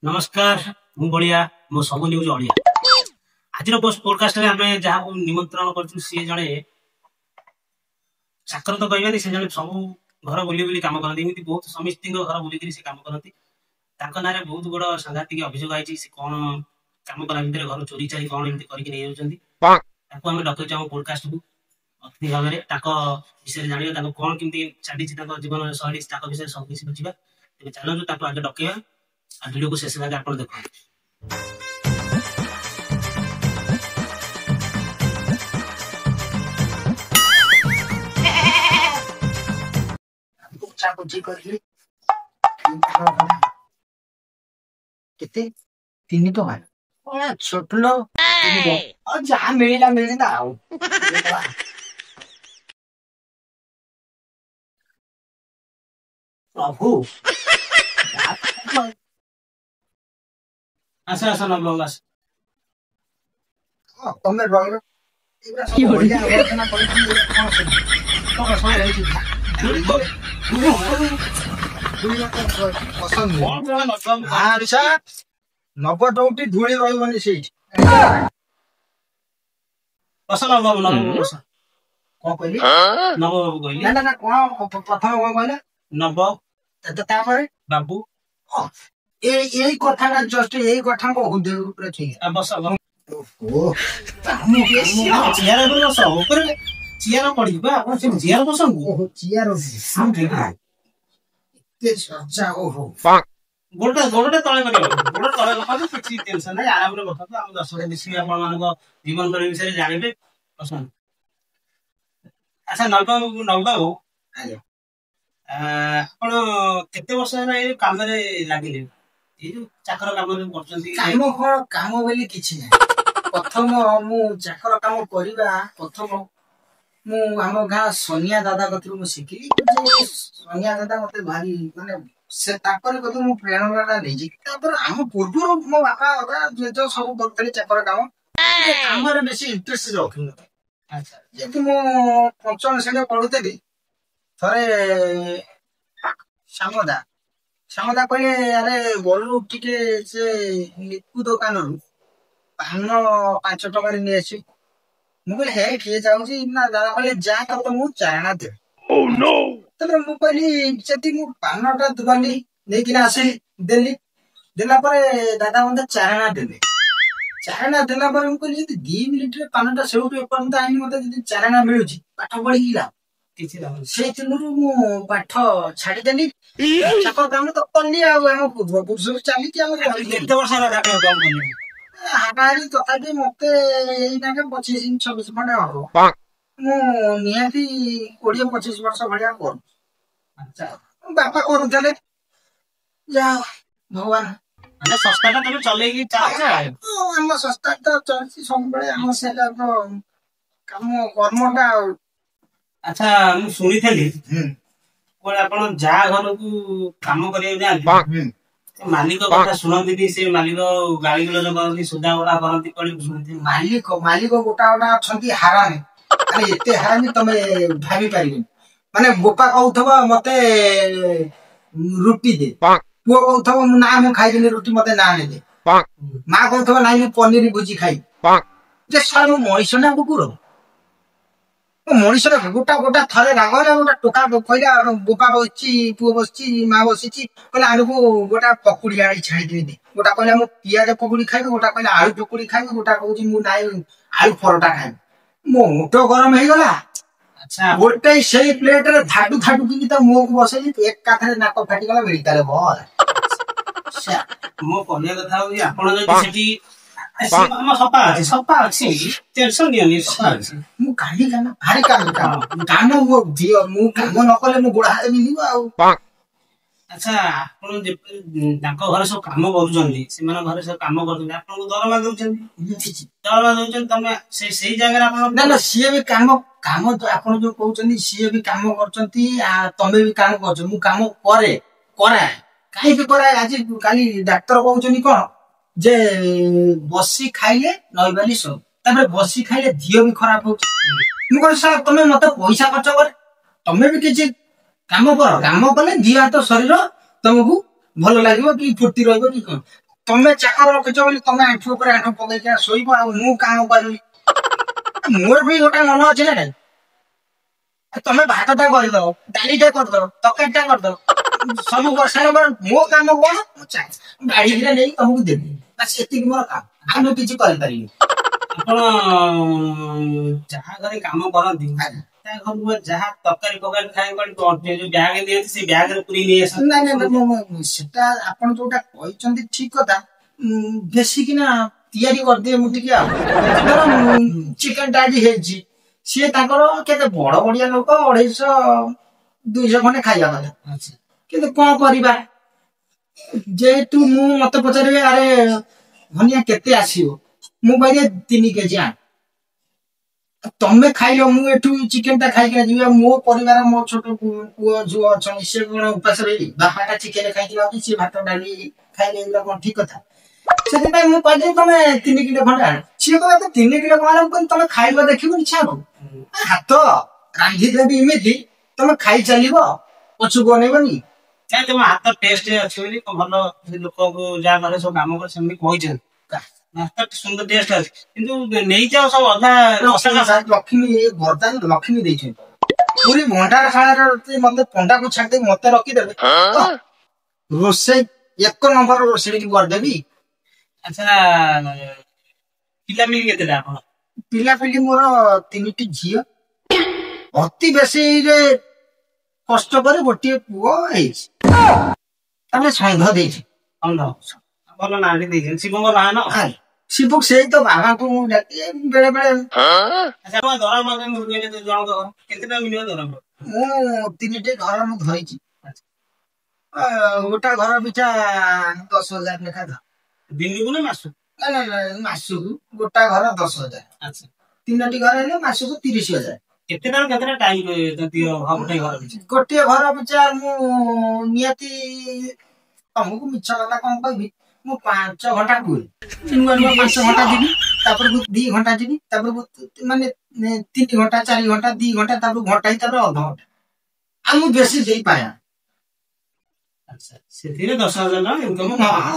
नमस्कार मु बढ़िया मो सब न्यूज ओडिया आज पॉडकास्ट रे आमे जहा निमंत्रण करछु सी जणे चाकर तो कहबानी से जणे सब घर बुली बुली काम करती एमती बहुत समिस्ती घर बुलिक से काम करती नारे बहुत बड़ सांघातिक अभियोग आई से कौन काम करा भितर घर चोरी चारी कौन एमती करके नहीं जाउछंती आम डकै चाहू पॉडकास्ट को अतिथि भाव में विषय जाना कौन केमती चली जीवन शैली विषय सब किसी बुझा तेज चलू आगे डकैया वीडियो को शेष भाग आप देखो केते 3 टका छोट लो जहाँ मिलला मिलना आउ प्रभु आसा आसा न बस तमे रहिरो एबरा सब बढ़िया आलोचना करथि कोन से तो सय रहि पसंद अच्छा 90 टौटी धूଳି ରହିବନି ସେଇଠି पसंद अब न कोन कहली नव बाबू कहली ना ना कोन प्रथम कोन कहला नव तापर बाबू यही कथाटा जस्ट यही कथा को हुदे ऊपर छी बस ओहो चियार बस ऊपर चियार पड़ी बा अपन से चियार बसंग ओहो चियार हम ठीक है इतने अच्छा ओहो गोटे गोटे तळे करियो गोटे तळे कथा किछि टेंशन नै आराम रे कथा हम दर्शक दिसि आपण मानको जीवन कर विषय जानिबे पसंद अच्छा नलबा हो आपण केते वर्ष ना ए काम रे लागिले ए जो चाकर काम रे करचंती काम बोली किछि नै प्रथम मु चाकर काम करिबा प्रथम मु हम गां सोनिया दादा कथि मु सिखिली सोनिया दादा मते भारी माने से तापर कथि मु प्रेरणा नै जी तापर हम पूर्व मो बापा दादा जो सब करतले चाकर काम रे बेसी इंटरेस्ट रखिन अच्छा जेति मु पंचम श्रेणी पढुतली थरे श्यामदा कहले अरे बोलू टिके से लिकु दुकान रु पान 5 टका रे नेसी मु कहले हे किए जाउछी ना दादा कहले जा तो मु चारणा दे ओ नो तबे मु कहली जति मु पानटा दुकानी नै किना आसे देली देला परे दादा मते चारणा देला परे मु कहली जति 2 मिनिट रे पानटा सेउटु एपर्यंत आइनी मते जति चारणा मिलुची पाठ पढी गिला से मु पाठ छाड़ी देली चाकर काम तो कली आ हम पूर्व पुरुष चली कि हम केते वर्ष रा काम करनी हाबारी तथापि मते एई नाके 25 26 खंडे हो मु निहाती 20 25 वर्ष भलिया कर अच्छा बापा करथले जा भगवान अरे संस्था का तमे चलेगी चाहे हम संस्था तो चलसी संबळे हम सेला काम कर्मटा अच्छा मु सुनी थली कोले आपण जा घर को काम करियो जान मालिक कथा सुनंती से मालिक गाली गलो जो करती सुधा गोटा करती कोली सुनती मालिक गोटा गोटा अछंती हारानी अरे एते हारानी तमे भाबी पारिबे माने गोपा कहउथबा मते रोटी दे पुओ कहउथबा मु ना मु खाइ देले रोटी मते ना दे मां कहउथबा नाही मु पनीर भुजी खाइ जे सारो मइसना कुकुर मनुष्य गोटा गोटा थरे रागरे गोटा टोका कहला गोपा बसची पुओ बसची मां बसची कहला आलू गोटा पकुड़ी आड़ी छाड़ी दे गोटा कहला मु पियाज पकुड़ी खाइ गोटा कहला आलू पकुड़ी खाइ गोटा कहउची मु नाइ आलू परोटा खाइ मो मुटो गरम हे गला अच्छा गोटे सेही प्लेट रे धाडू धाडू कि त मो को बसई एक काथरे नाक फाटी गला मेडिकल बोल अच्छा मो कहले कथा होई आपण जति सेठी हम सपा अछि टेंशन नहीं सपा अछि मु गाली गाना भारी काम मो दियो मु काम न कले मु गोड़ा हाथ मिलिबो आ अच्छा आपण जे ताको घर सब काम करू जंदी से माने घर सब काम करू जंदी आपण दरमा दउछन तमे सेही जगह आपण ना ना सीए भी काम तो आपण जो कहउछनी सीए भी काम करचंती आ तमे भी काम करछ मु काम करे काहे भी करे आज काली डॉक्टर कहउछनी कोन जे बसी खाइले नइबाली सो तबे बसी खाइले दियो भी खराब हो मु कहै साला तमे मते पैसा खर्च करे तमे भी किछि काम कर काम कले दिया तो शरीर तुमको भल लगे कि फुर्ती रही कि कौन ତମେ ଚାକର ରଖିଛ ବୋଲି ତମେ ଆଣ୍ଠୁ ଉପରେ ଆଣ୍ଠୁ ପକେଇକି ଶୋଇବ ଆଉ ମୁଁ କାମ କରିବି ମୋର ବି ଗୋଟେ ମନ ଅଛି ନା ନାଇଁ ତମେ ଭାତଟା କରିଦବ ଡାଲିଟା କରିଦବ ତରକାରୀଟା କରିଦବ ସବୁ ବର୍ଷା ମୋ କାମ କଣ ବାଡିରେ ନେଇ ତମକୁ ଦେବି ବାସ୍ ସେତିକି ମୋର କାମ ଆଉ ମୁଁ କିଛି କରିପାରିବି ଆପଣ ଯାହା ଘରେ କାମ କରନ୍ତି ତା ଘରକୁ ଯାହା ତରକାରୀ ପକାରୀ ଖାଇ ଯୋଉ ବ୍ୟାଗ ଦିଅନ୍ତି ସେ ବ୍ୟାଗରେ ପୁରୀ ନେଇ ଆସନ୍ତି ନାଇଁ ନାଇଁ ସେଟା ଆପଣ ଯୋଉଟା କହିଛନ୍ତି ଠିକ କଥା ବେଶୀ କିନା ତିଆରି କରିଦିଏ ମୁଁ ଟିକେ ଆଉ ଚିକେନ ଟା ଆଜି ହେଇଛି ସିଏ ତାଙ୍କର କେତେ ବଡ ବଡିଆ ଲୋକ 250-200 ଖଣ୍ଡେ ଖାଇବା କଥା କିନ୍ତୁ କଣ କରିବା ଯେହେତୁ ମୁଁ ମତେ ପଚାରିବେ ଆରେ ଧନିଆ କେତେ ଆସିବ ମୁଁ କହିଲି 3 କେଜି ଆଣ ତମେ ଖାଇଲ ମୁଁ ଏଠୁ ଚିକେନ ଟା ଖାଇକି ଯିବି ଆଉ ମୋ ପରିବାର ମୋ ଛୋଟ ପୁଅ ଝୁଅ ଅଛନ୍ତି ସେ କଣ ଉପାସ ରହିବି ବାପାଟା ଚିକେନ ଖାଇକି ଯାଉଛି ସିଏ ଭାତ ଡାଲି ଖାଇଲେ ଏଗୁଡା କଣ ଠିକ କଥା ସେଥିପାଇଁ ମୁଁ କହିଦେବି ତମେ 3 କିଲୋ ଖଣ୍ଡେ ଆଣ ସିଏ କହିବେ 3 କିଲୋ କଣ ଆଣ ତମେ ଖାଇବା ଦେଖିବ ଇଚ୍ଛା ହବ ହାତ ରାନ୍ଧିଦେବି ଏମିତି ତମେ ଖାଇ ଚାଲିବ ପଛକୁ ଅନେଇବନି କାଇଁ ତମ ହାତ ଟେଷ୍ଟ ଅଛି ବୋଲି ଭଲ ଲୋକଙ୍କୁ ଯାହା ଘରେ ସବୁ କାମ করে ସେମିତି କହିଛନ୍ତି ହାତ ସୁନ୍ଦର ଟେଷ୍ଟ ଅଛି କିନ୍ତୁ ନେଇଯାଅ ସବୁ ଅଧା ଲକ୍ଷ୍ମୀ ବରଦାନ ଲକ୍ଷ୍ମୀ ଦେଇଛନ୍ତି ପୁରୀ ଭଣ୍ଡାର ଶାଳାରେ ମତେ ପଣ୍ଡାକୁ ଛାଡିଦେବି ମତେ ରଖିଦେବେ ରୋଷେଇ 1 ନମ୍ବର ରୋଷେଇ କରିଦେବି ଆଚ୍ଛା ପିଲାପିଲି କେତେଟା ଆପଣ ପିଲାପିଲି ମୋର 3ଟି ଝିଅ ଅତି ବେଶୀରେ କଷ୍ଟ କରି ଗୋଟିଏ ପୁଅ ହେଇଛି ତାପରେ ଷଣ୍ଢ ଦେଇଛି ଭଲ ନାଁଟି ଦେଇଛନ୍ତି ଶିବଙ୍କ ନାଁ ନା ଶିବ ସେଇ ତ ବାବାଙ୍କୁ ମୁଁ ଡାକେ ବେଳେ ବେଳେ ଦରମା କେତେଟା ମିଳିବ ଦରମା ମୁଁ 3ଟି ଘର ମୁଁ ଧରିଛି ଗୋଟା ଘର ପିଛା 10,000 ଲେଖା ଦିନକୁ ନା ମାସକୁ ମାସକୁ ଗୋଟା ଘର 10,000 ଆଚ୍ଛା 3ଟି ଘର ହେଲେ ମାସକୁ 30,000 କେତେଟା ଟାଇମ ଗୋଟିଏ ଘର ପିଛା ମୁଁ ନିହାତି ତମକୁ ମିଛ କଥା କଣ କହିବି ମୁଁ 5 ଘଣ୍ଟା କୁହେ ନୂଆ 5 ଘଣ୍ଟା ଯିବି ତାପରକୁ 2 ଘଣ୍ଟା ଯିବି ତାପରକୁ ମାନେ 3 ଘଣ୍ଟା 4 ଘଣ୍ଟା 2 ଘଣ୍ଟା ତାପରେ ଘଣ୍ଟା ତାପରେ ଅଧଘଣ୍ଟା ଆଉ ମୁଁ ବେଶୀ ଦେଇପାରେ ସେଥିରେ 10,000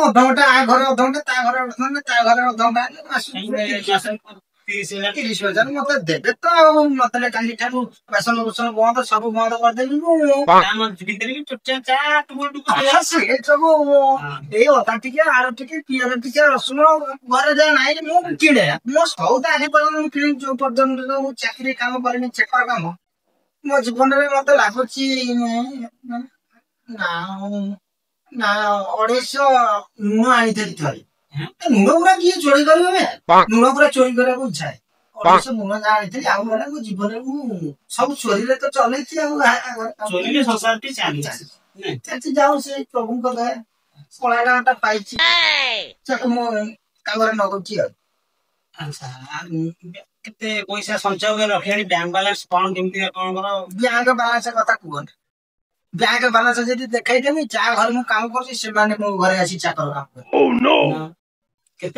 ଅଧଘଣ୍ଟା ଆ ଘରେ ଅଧଘଣ୍ଟା ତା ଘରେ ଅଧଘଣ୍ଟା ତା ଘରେ ଅଧଘଣ୍ଟା 30,000 ମତେ ଦେବେ ତ ଆଉ ନଦେଲେ କାଲି ଠାରୁ ବାସନ କୁସନ ବନ୍ଦ ସବୁ ବନ୍ଦ କରିଦେବି ମୁଁ ସବୁ ଏଇ ଅଦା ଟିକେ ଆଳୁ ଟିକେ ପିଆଜ ଟିକେ ରସୁଣ ଘରେ ଯାହା ନାହିଁ ମୁଁ କିଣେ ମୋ ସଉଦା ଆଜି ପର୍ଯ୍ୟନ୍ତ ମୁଁ କିଣି ଯୋଉ ପର୍ଯ୍ୟନ୍ତ ମୁଁ ଚାକିରି କାମ କରିନି ଚାକର କାମ ମୋ ଜୀବନରେ ମତେ ଲାଗୁଛି ନା 250 ଲୁଣ ଆଣିଥିଲି ଥରେ ଲୁଣ ପୁରା କିଏ ଚୋରି କରିବ ଲୁଣ ପୁରା ଚୋରି କରିବାକୁ ଇଚ୍ଛା 250 ଲୁଣ ଯାହା ଆଣିଥିଲି ଆଉ ଗଲେ ମୋ ଜୀବନରେ ମୁଁ ସବୁ ଚୋରିରେ ତ ଚଲେଇଛି ଆଉ ଚାଲିଛି ଯାଉ ସେ ପ୍ରଭୁଙ୍କ ଦୟା କଳାଟା ପାଇଛି ସେକୁ ମୁଁ କାମରେ ନଗଉଛି ଆଉ କେତେ ପଇସା ସଞ୍ଚୟ କରି ରଖିଲାଣି ବ୍ୟାଙ୍କ ବାଲାନ୍ସ କଣ କେମିତି ଆପଣଙ୍କର ବ୍ୟାଙ୍କ ବାଲାନ୍ସ କଥା କୁହନ୍ତି ବ୍ୟାଙ୍କ ବାଲାନ୍ସ ଯଦି ଦେଖେଇଦେବି ଯାହା ଘରେ ମୁଁ କାମ କରୁଛି ସେମାନେ ମୋ ଘରେ ଆସି ଚାକର କାମ କରିବେ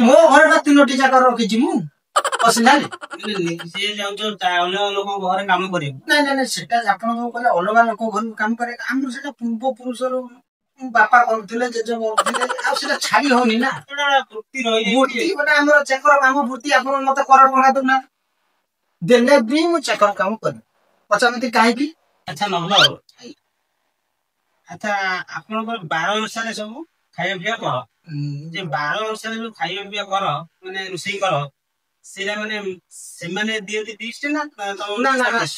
ମୋ ଘରେ ବା 3ଟି ଚାକର ରଖିଛି ମୁଁ ଲୋକଙ୍କ ଘରେ କାମ କରିବ ନାଇଁ ସେଟା ଆପଣ ଯୋଉ କହିଲେ ଅଲଗା ଲୋକ ଘରକୁ କାମ କରେ ଆମର ସେଟା ପୂର୍ବ ପୁରୁଷରୁ ବାପା କରୁଥିଲେ ଜେଜେ କରୁଥିଲେ ଆଉ ସେଟା ଛାଡି ହଉନି ନା ବୃତ୍ତି ଗୋଟେ ଆମର ଚାକର କାମ ବୃତ୍ତି ଆପଣ ମତେ କର ଟଙ୍କା ଦଉନା ଦେଲେ ବି ମୁଁ ଚାକର କାମ କରିବି ପଚାରନ୍ତି କାହିଁକି ଆଚ୍ଛା ନହେଲେ ଆଉ ଆଚ୍ଛା ଆପଣଙ୍କର 12 ଅନୁସାରେ ସବୁ ଖାଇବା ପିଇବା କର ଯେ 12 ଅନୁସାରେ ଯୋଉ ଖାଇବା ପିଇବା କର ମାନେ ରୋଷେଇ କର ସେଇଟା ମାନେ ସେମାନେ ଦିଅନ୍ତି ଲିଷ୍ଟ ନା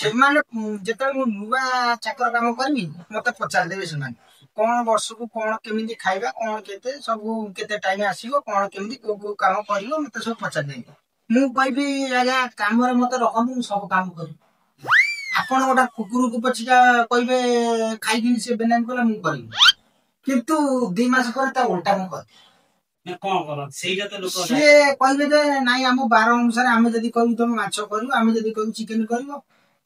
ସେମାନେ ଯେତେବେଳେ ମୁଁ ନୂଆ ଚାକର କାମ କରିବି ମତେ ପଚାରିଦେବେ ସେମାନେ କଣ ବର୍ଷକୁ କଣ କେମିତି ଖାଇବା କଣ କେତେ ସବୁ କେତେ ଟାଇମ ଆସିବ କଣ କେମିତି କୋଉ କାମ କରିବ ମତେ ସବୁ ପଚାରିଦେବେ ମୁଁ କହିବି ଆଜ୍ଞା କାମରେ ମତେ ରଖନ୍ତୁ ମୁଁ ସବୁ କାମ କରିବି ଆପଣ ଗୋଟେ କୁକୁରକୁ ପଛିକା କହିବେ ଖାଇକିନି ସେ ବେନାମି କଲେ ମୁଁ କରିବି କିନ୍ତୁ 2 ମାସ ପରେ ତା ଓଲଟା ମୁଁ କରିବି କଣ କର ସେଇଟା ତ ଲୋକ ସିଏ କହିବେ ଯେ ନାଇଁ ଆମ 12 ଅନୁସାରେ ଆମେ ଯଦି କହିବୁ ତମେ ମାଛ କରିବ ଆମେ ଯଦି କହିବୁ ଚିକେନ କରିବ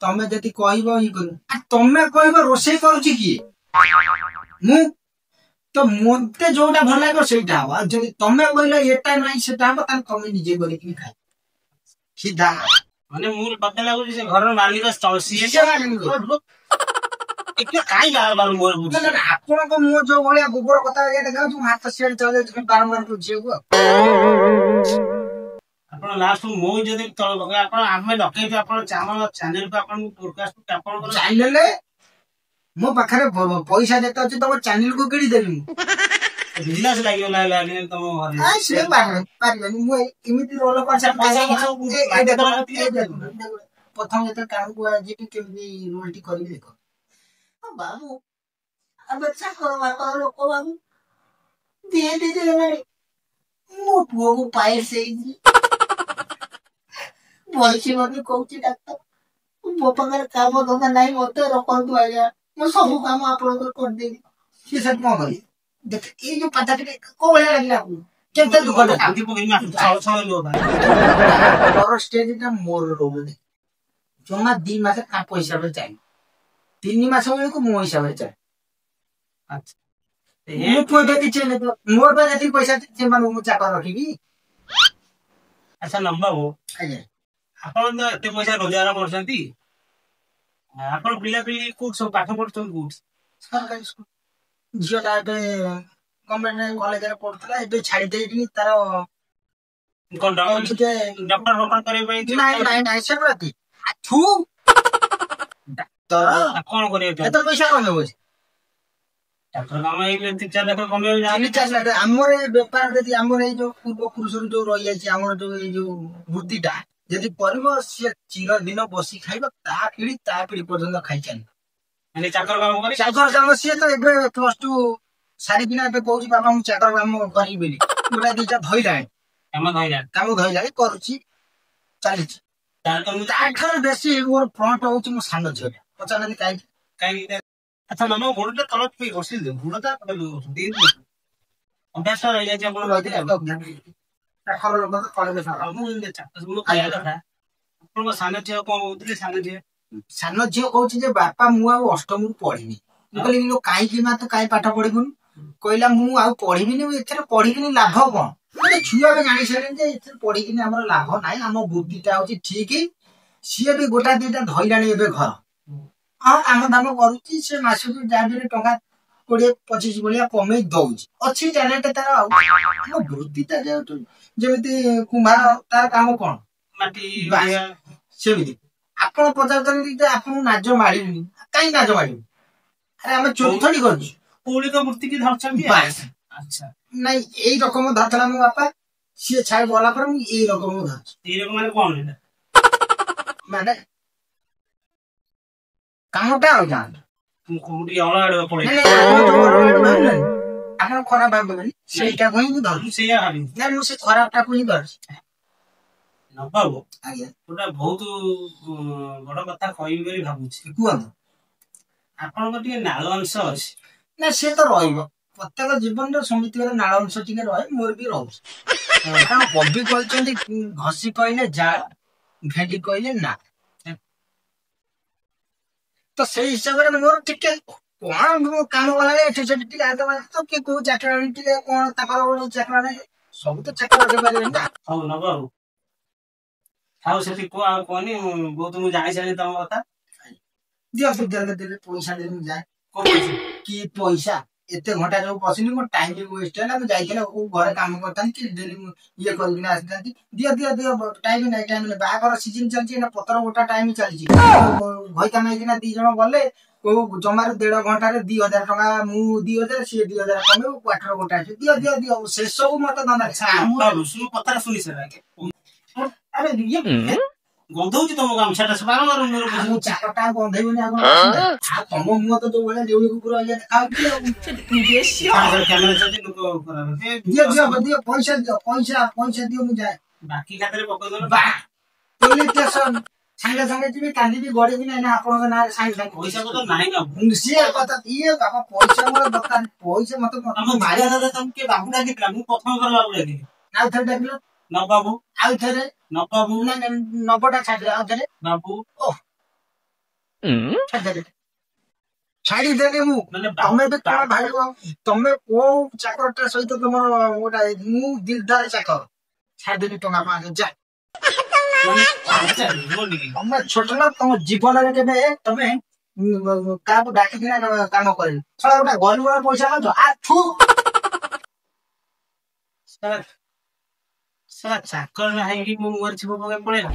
ତମେ ଯଦି କହିବ ଇଏ କରିବ ତମେ କହିବ ରୋଷେଇ କରୁଛି କିଏ ମୁଁ ତ ମତେ ଯୋଉଟା ଭଲ ଲାଗିବ ସେଇଟା ହବ ଆଉ ଯଦି ତମେ କହିଲ ଏଟା ନାହିଁ ସେଟା ହବ ତାହେଲେ ତମେ ନିଜେ କରିକି ଖାଇ ସିଧା ମାନେ ମୁଁ ମତେ ଲାଗୁଛି ସେ ଘରର ମାଲିକ ଟିକେ କାଇଁ ବାରବାର ମୋର ନା ନା ନା, ଆପଣଙ୍କ ମୁହଁ ଯୋଉ ଭଳିଆ ଗୋବର କଥା ଦେଖାଉଛି ମୁଁ ହାତ ସିଆଡେ ଚଲେଇ ବାରମ୍ବାର ବୁଝିବାକୁ ଆପଣ ଲାଷ୍ଟ ମୋ ଯଦି ତଳ ପକେଇ ଆପଣ ଆମେ ଡକେଇଛୁ ଆପଣ ଚ୍ୟାନେଲକୁ ଆପଣଙ୍କୁ ପୋଡକାଷ୍ଟ ଆପଣଙ୍କର ଚାନେଲେ ମୋ ପାଖରେ ପଇସା ଯେତେ ଅଛି ତମ ଚ୍ୟାନେଲକୁ କିଣି ଦେବି ମୁଁ। ବିଜନେସ ଲାଗିଗଲା ତମ ଘରେ ସେ ପାରିବନି ମୁଁ ଏମିତି ରୋଲ ପ୍ରଥମ ଯେତେବେଳେ କାମକୁ ଯିବି କେମିତି ରୋଲଟି କରିବି ଦେଖ ବାବୁ ଆମେ ଚାକର ବାକର ଲୋକ ବାବୁ ଦିଏ ହେଲାଣି ମୋ ପୁଅକୁ ପାଏସ ହେଇଛି ବଇଛି ମତେ କହୁଛି ଡାକ୍ତର ମୋ ପାଖରେ କାମ ଧନ୍ଦା ନାହିଁ ମତେ ରଖନ୍ତୁ ଆଜ୍ଞା ମୁଁ ସବୁ କାମ ଆପଣଙ୍କର କରିଦେବି ସିଏ ସେଠି କଣ କରିବେ ଦେଖ ଏଇ ଯୋଉ ପାତା ଟିକେ କୋଉ ଭଳିଆ ଲାଗିଲା ଆପଣଙ୍କୁ କେତେ ଦୁଃଖ ଷ୍ଟେଜଟା ମୋର ରହୁନି ଜମା 2 ମାସ ତାଙ୍କ ହିସାବରେ ଚାଲି 3 ମାସ ବେଳକୁ ମୋ ହିସାବରେ ଚାଲେ ମୁଁ ପୁଅ କିଛି ମୋର ବା ଯେତିକି ପଇସା ସେମାନଙ୍କୁ ମୁଁ ଚାକର ରଖିବି। ଆଚ୍ଛା ନମ୍ବାବୁ ଆଜ୍ଞା ଆପଣ ତ ଏତେ ପଇସା ରୋଜଗାର କରୁଛନ୍ତି ଆପଣ ପିଲାପିଲି କୋଉଠି ସବୁ ପାଠ ପଢୁଛନ୍ତି କୋଉଠି ସରକାରୀ ସ୍କୁଲ ଝିଅଟା ଏବେ ଗଭର୍ଣ୍ଣମେଣ୍ଟ କଲେଜରେ ପଢୁଥିଲା ଏବେ ଛାଡି ଦେଇକି ତାର ଡକ୍ଟର କରିବା ପାଇଁ ନାଇଁ ସେଗୁଡା କି ଡାକ୍ତର କଣ କରିବା ଏତେ ପଇସା କମେଇବ ଡାକ୍ତର କାମ ହେଇଗଲେ 3-4 ଲକ୍ଷ କମେଇବ ଆମର ଏଇ ବେପାର ଯଦି ଆମର ଏଇ ଯୋଉ ପୂର୍ବ ପୁରୁଷରୁ ଯୋଉ ରହିଯାଇଛି ଆମର ଯୋଉ ଏଇ ଯୋଉ ବୃତ୍ତିଟା ଯଦି କରିବ ସିଏ ଚିରଦିନ ବସି ଖାଇବ ତା ପିଢି ପର୍ଯ୍ୟନ୍ତ ଖାଇଚାଲିବ ମାନେ ଚାକର କାମ କରି ଚାକର କାମ ସିଏ ତ ଏବେ +2 ସାରିକିନା ଏବେ କହୁଛି ବାବା ମୁଁ ଚାକର କାମ କରିବି ବୋଲି ଗୋଟା 2ଟା ଧଇଲାଣି କାମ ଧଇଲାଣି କରୁଛି ଚାଲିଛି ତାଠାରୁ ବେଶୀ ମୋର ଫ୍ରଣ୍ଟ ହଉଛି ମୋ ସାନ ଝିଅଟା ପଚାରନ୍ତି କାହିଁକି ଆଚ୍ଛା ମାମା ଗୋଡଟା ତଳ ବସିଲେ ଗୋଡଟା ଅଭ୍ୟାସ ରହିଯାଇଛି ଆପଣ ଆପଣଙ୍କ ସାନ ଝିଅ କଣ କହୁଥିଲେ ସାନ ଝିଅ କହୁଛି ଯେ ବାପା ମୁଁ ଆଉ ଅଷ୍ଟମରୁ ପଢିନି ମୁଁ କହିଲି କାହିଁକି ମା ତୁ କାହିଁ ପାଠ ପଢିବୁନି କହିଲା ମୁଁ ଆଉ ପଢିବିନି ଏଥିରେ ପଢିକିନି ଲାଭ କଣ ଛୁଆ ବି ଜାଣି ସାରିଲେଣି ଯେ ଏଥିରେ ପଢିକିନି ଆମର ଲାଭ ନାହିଁ ଆମ ବୁଦ୍ଧିଟା ହଉଛି ଠିକ ସିଏ ବି ଗୋଟା 2ଟା ଧଇଲାଣି ଏବେ ଘର ହଁ କାମ ଦାମ କରୁଛି ସେ ମାସକୁ ଯାହା ବି ଟଙ୍କା 20-25 ଭଳିଆ କମେଇ ଦଉଛି ଅଛି ଟ୍ୟାଲେଣ୍ଟ ତାର ଆଉ ଆମ ବୃତ୍ତିଟା ଯେମିତି କୁମ୍ଭାର ତାର କାମ କଣ ମାଟି ସେମିତି ଆପଣ ପଚାରୁଛନ୍ତି ଯେ ଆପଣଙ୍କୁ ନାଜ ମାଡ଼ିବୁନି କାହିଁ ନାଜ ମାଡ଼ିବୁ ଆରେ ଆମେ ଚୋରି ଥୋଡ଼ି କରୁଛୁ କୌଳିକ ବୃତ୍ତି କି ଧରିଛନ୍ତି ଆଚ୍ଛା ନାଇଁ ଏଇ ରକମ ଧରିଥିଲା ମୋ ବାପା ସିଏ ଛାଇ ଗଲା ପରେ ମୁଁ ଏଇ ରକମ ଧରିଛି ଏଇ ରକମ ମାନେ କଣ ମାନେ କାମଟା ଆଉ ଯାଆନ୍ତୁ ଆପଣ ଖରାପ ଭାବିବେନି ସେଇଟାକୁ ହିଁ ମୁଁ ଧରୁଛି ସେଇଆ ଭାବିନି ନା ମୁଁ ସେ ଖରାପଟାକୁ ହିଁ ଧରୁଛି ନବାବୁ ଆଜ୍ଞା ଗୋଟା ବହୁତ ବଡ କଥା କହିବି ବୋଲି ଭାବୁଛି କୁହନ୍ତୁ ଆପଣଙ୍କ ଟିକେ ନାଳ ଅଂଶ ଅଛି ନା ସେ ତ ରହିବ ପ୍ରତ୍ୟେକ ଜୀବନରେ ସମିତିର ନାଳ ଅଂଶ ଟିକେ ରହେ ମୋର ବି ରହୁଛି କାରଣ କବି କହିଛନ୍ତି ଘଷି କହିଲେ ଜାଳ ଭେଣ୍ଡି କହିଲେ ନା ତ ସେଇ ହିସାବରେ ମୋର ଟିକେ କଣ କାମ ଗଲାବେଳେ ଏଠି ସେଠି ଟିକେ ହାତ ମାରି ତ କିଏ କୋଉ ଚାକରାଣୀ ଟିକେ କଣ ତାଙ୍କର ଚାକରା ସବୁ ତ ଚାକରା କରିପାରିବେନି ନା ହଉ ନବାବୁ ଆଉ ସେଠି କୁହ ଆଉ କହନି ବହୁତ ମୁଁ ଜାଣି ସାରିଲି ତମ କଥା ଦିଅନ୍ତୁ ଦେଲେ ପଇସା ଦେଲେ ମୁଁ ଯାଏ କି ପଇସା ଏତେ ଘଣ୍ଟା ଯୋଉ ବସିନି ମୋ ଟାଇମ ବି ୱେଷ୍ଟ ହେଲା ମୁଁ ଯାଇଥିଲି ଘରେ କାମ କରିଥାନ୍ତି କି ଡେଲି ଇଏ କରିକିନା ଆସିଥାନ୍ତି ଦିଅ ଟାଇମ ନାହିଁ ବାହାଘର ସିଜିନ ଚାଲିଛି ନା ପତ୍ର ଗୋଟା ଟାଇମ ଚାଲିଛି ଭଇକା ନାଇକିନା 2 ଜଣ ଗଲେ କୋଉ ଜମାରୁ 1.5 ଘଣ୍ଟାରେ 2,000 ଟଙ୍କା ମୁଁ 2,000 ସିଏ 2,000 କମେଇବ କ୍ୱାର୍ଟର ଗୋଟା ଅଛି ଦିଅ ସେସବୁ ମତେ ଦରକାର କଥା ଶୁଣି ଆରେ ଗନ୍ଧଉଛି ତମ ଗାମୁଛାଟା ମୁଁ ଚାକଟା ଗନ୍ଧେଇବନି ଆଉ ତମ ମୁହଁ ତ ଯୋଉ ଭଳିଆ ଦେଉଳି କୁକୁର ଦିଅ ପଇସା ଦିଅ ମୁଁ ଯାଏ ବାକି ଖାତାରେ ପକେଇଦେଲ ପୋଲିସ ଷ୍ଟେସନ ସାଙ୍ଗେ ସାଙ୍ଗେ ଯିବି କାନ୍ଦିବି ଗଡିବି ନା ଆପଣଙ୍କ ନାଁରେ ସାଙ୍ଗେ ପଇସା କଥା ନାହିଁ ନା ସିଏ କଥା ଇଏ ବାପା ପଇସା ମୋର ଦରକାର ପଇସା ମତେ ମାରିବା ଦାଦା ତମକୁ କିଏ ବାବୁ ଡାକିଥିଲା ମୁଁ ପ୍ରଥମ ଥର ବାବୁ ଡାକିଲି ଆଉ ଥରେ ଡାକିଲ ନବାବୁ ଆଉ ଥରେ ନବାବୁ ନବଟା ଛାଡିଲେ ଆଉ ଥରେ ବାବୁ ଛାଡିଦେଲି ମୁଁ ତମେ ବି କଣ ଭାବିବ ତମେ କୋଉ ଚାକରଟା ସହିତ ତମର ଗୋଟା ମୁଁ ଦିଲଦାର ଚାକର ଛାଡିଦେଲି ଟଙ୍କା 5,000 ଯା ତମେ ଛୋଟ ନା ତମ ଜୀବନରେ କେବେ ତମେ କାହାକୁ ଡାକିକିନା କାମ କରେ ଶଳା ଗୋଟେ ଗରିବ ପଇସା ଖାଉଛ ଆ ଥୁ ଚାକର ହେଇକି ମୋ ମୁହଁରେ ଛିପ ପକେଇ ପଳେଇଲା।